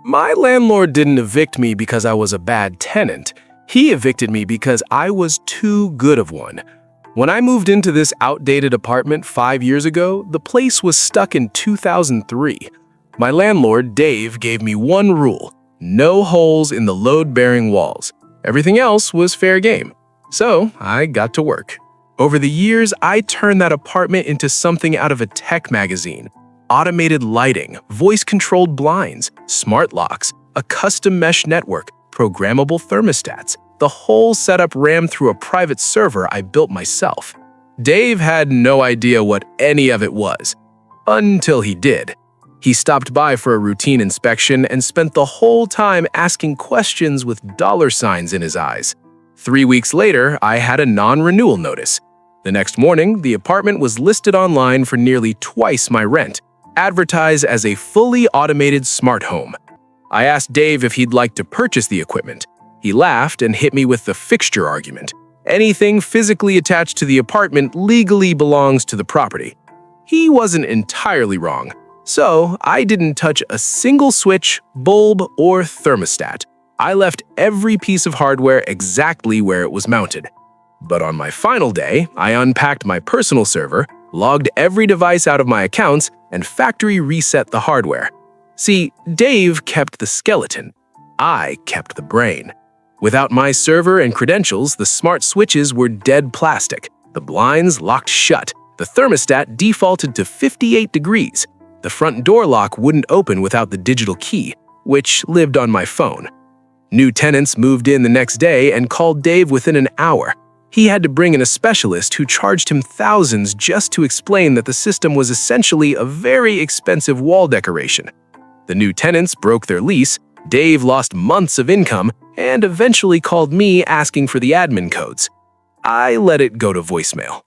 My landlord didn't evict me because I was a bad tenant. He evicted me because I was too good of one. When I moved into this outdated apartment 5 years ago, the place was stuck in 2003. My landlord, Dave, gave me one rule: no holes in the load-bearing walls. Everything else was fair game. So I got to work. Over the years, I turned that apartment into something out of a tech magazine. Automated lighting, voice-controlled blinds, smart locks, a custom mesh network, programmable thermostats. The whole setup ran through a private server I built myself. Dave had no idea what any of it was, until he did. He stopped by for a routine inspection and spent the whole time asking questions with dollar signs in his eyes. 3 weeks later, I had a non-renewal notice. The next morning, the apartment was listed online for nearly twice my rent, advertised as a fully automated smart home. I asked Dave if he'd like to purchase the equipment. He laughed and hit me with the fixture argument. Anything physically attached to the apartment legally belongs to the property. He wasn't entirely wrong. So I didn't touch a single switch, bulb, or thermostat. I left every piece of hardware exactly where it was mounted. But on my final day, I unpacked my personal server, logged every device out of my accounts, and factory reset the hardware. See, Dave kept the skeleton. I kept the brain. Without my server and credentials, the smart switches were dead plastic. The blinds locked shut. The thermostat defaulted to 58 degrees. The front door lock wouldn't open without the digital key, which lived on my phone. New tenants moved in the next day and called Dave within an hour. He had to bring in a specialist who charged him thousands just to explain that the system was essentially a very expensive wall decoration. The new tenants broke their lease, Dave lost months of income, and eventually called me asking for the admin codes. I let it go to voicemail.